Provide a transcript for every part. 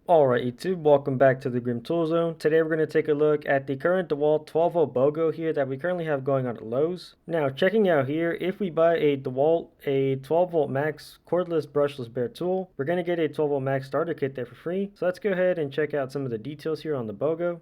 Alright YouTube, welcome back to the Grim Tool Zone. Today we're going to take a look at the current Dewalt 12V Bogo here that we currently have going on at Lowe's. Now checking out here, if we buy a Dewalt, a 12V max cordless brushless bare tool, we're going to get a 12V max starter kit there for free. So let's go ahead and check out some of the details here on the Bogo.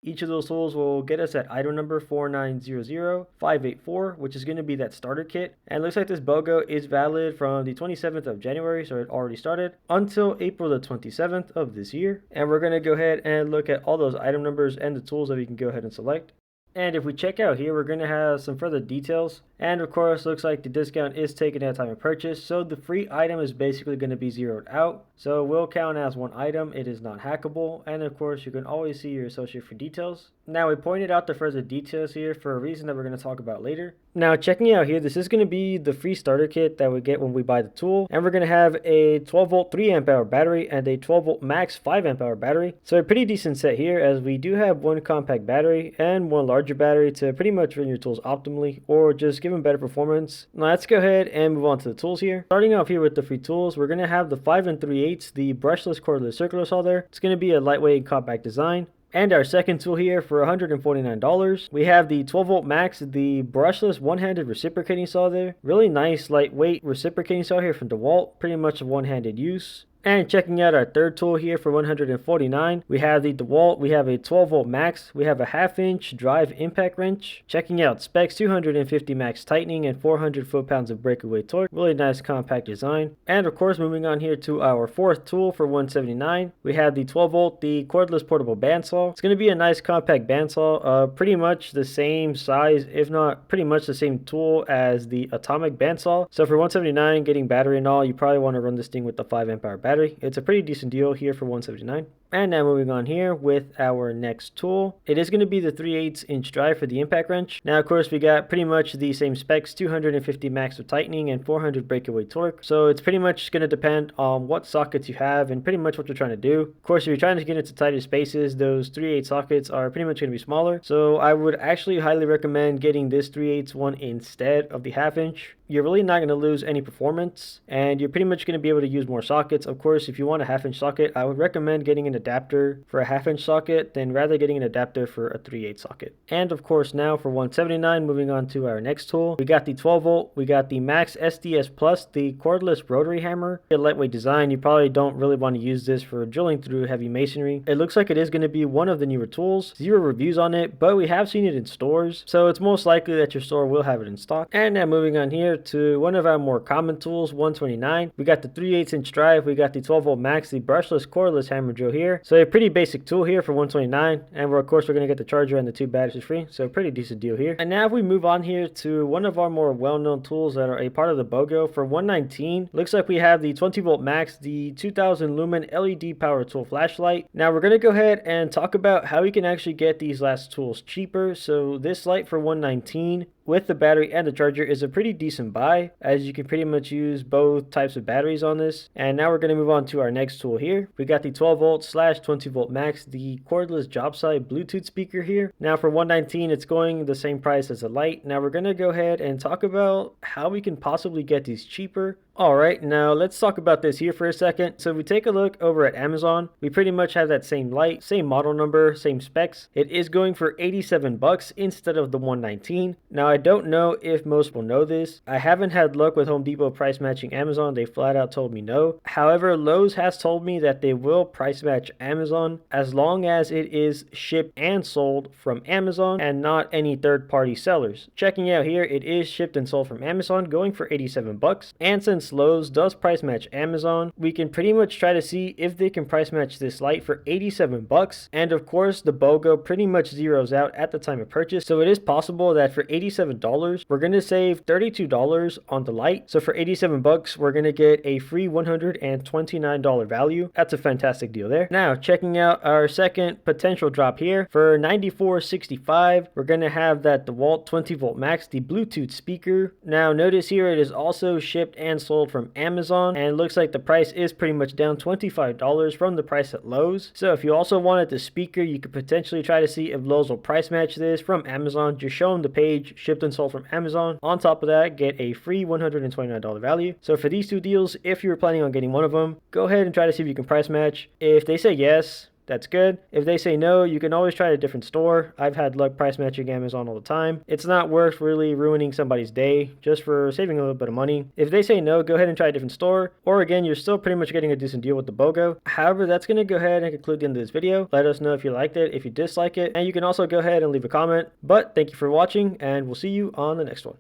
Each of those tools will get us at item number 4900584, which is going to be that starter kit. And it looks like this Bogo is valid from the 27th of January, so it already started, until April the 27th of this year. And we're going to go ahead and look at all those item numbers and the tools that we can go ahead and select. And if we check out here, we're going to have some further details. And of course, looks like the discount is taken at time of purchase. So the free item is basically going to be zeroed out. So it will count as one item. It is not hackable. And of course, you can always see your associate for details. Now, we pointed out the further details here for a reason that we're going to talk about later. Now, checking out here, this is going to be the free starter kit that we get when we buy the tool. And we're going to have a 12V 3Ah battery and a 12V max 5Ah battery. So a pretty decent set here, as we do have one compact battery and one larger battery to pretty much run your tools optimally or just give them better performance. Now, let's go ahead and move on to the tools here. Starting off here with the free tools, we're going to have the 5 3/8, the brushless cordless circular saw there. It's going to be a lightweight and compact design. And our second tool here for $149, we have the 12V max, the brushless one-handed reciprocating saw there. Really nice lightweight reciprocating saw here from Dewalt, pretty much a one-handed use. And checking out our third tool here for $149, we have the Dewalt, we have a 12V max, we have a 1/2" drive impact wrench. Checking out specs, 250 max tightening and 400 foot-pounds of breakaway torque. Really nice compact design. And of course, moving on here to our fourth tool for $179, we have the 12V, the cordless portable bandsaw. It's going to be a nice compact bandsaw, pretty much the same size, if not pretty much the same tool as the atomic bandsaw. So for $179, getting battery and all, you probably want to run this thing with the 5Ah battery. It's a pretty decent deal here for $179. And now moving on here with our next tool, it is going to be the 3/8" drive for the impact wrench. Now of course we got pretty much the same specs, 250 max of tightening and 400 breakaway torque. So it's pretty much going to depend on what sockets you have and pretty much what you're trying to do. Of course, if you're trying to get into tighter spaces, those 3/8 sockets are pretty much going to be smaller. So I would actually highly recommend getting this 3/8 one instead of the 1/2". You're really not going to lose any performance, and you're pretty much going to be able to use more sockets. Of course, if you want a 1/2" socket, I would recommend getting an adapter for a 1/2" socket than rather getting an adapter for a 3/8 socket. And of course, now for $179, moving on to our next tool, we got the 12V, we got the Max SDS Plus, the Cordless Rotary Hammer. A lightweight design, you probably don't really want to use this for drilling through heavy masonry. It looks like it is going to be one of the newer tools. Zero reviews on it, but we have seen it in stores, so it's most likely that your store will have it in stock. And now moving on here to one of our more common tools, $129. We got the 3/8" drive, we got the 12V max, the brushless cordless hammer drill here. So a pretty basic tool here for $129, and of course we're going to get the charger and the 2 batteries free, so pretty decent deal here. And now if we move on here to one of our more well-known tools that are a part of the Bogo for $119, looks like we have the 20V max, the 2000 Lumen LED power tool flashlight. Now we're going to go ahead and talk about how we can actually get these last tools cheaper. So this light for $119 with the battery and the charger is a pretty decent buy, as you can pretty much use both types of batteries on this. And now we're going to move on to our next tool here. We got the 12V/20V max, the cordless Jobsite Bluetooth speaker here. Now for $119, it's going the same price as the light. Now we're going to go ahead and talk about how we can possibly get these cheaper. Alright, now let's talk about this here for a second. So if we take a look over at Amazon, we pretty much have that same light, same model number, same specs. It is going for $87 instead of the $119. Now I don't know if most people know this. I haven't had luck with Home Depot price matching Amazon. They flat out told me no. However, Lowe's has told me that they will price match Amazon as long as it is shipped and sold from Amazon and not any third-party sellers. Checking out here, it is shipped and sold from Amazon, going for $87. And since Lowe's does price match Amazon, we can pretty much try to see if they can price match this light for $87. And of course, the Bogo pretty much zeroes out at the time of purchase. So it is possible that for $87, we're going to save $32 on the light. So for $87, we're going to get a free $129 value. That's a fantastic deal there. Now, checking out our second potential drop here for $94.65, we're going to have that Dewalt 20V max, the Bluetooth speaker. Now, notice here it is also shipped and sold sold from Amazon, and it looks like the price is pretty much down $25 from the price at Lowe's. So if you also wanted the speaker, you could potentially try to see if Lowe's will price match this from Amazon. Just show them the page, shipped and sold from Amazon. On top of that, get a free $129 value. So for these two deals, if you were planning on getting one of them, go ahead and try to see if you can price match. If they say yes, that's good. If they say no, you can always try a different store. I've had luck price matching Amazon all the time. It's not worth really ruining somebody's day just for saving a little bit of money. If they say no, go ahead and try a different store. Or again, you're still pretty much getting a decent deal with the Bogo. However, that's going to go ahead and conclude the end of this video. Let us know if you liked it, if you dislike it, and you can also go ahead and leave a comment. But thank you for watching, and we'll see you on the next one.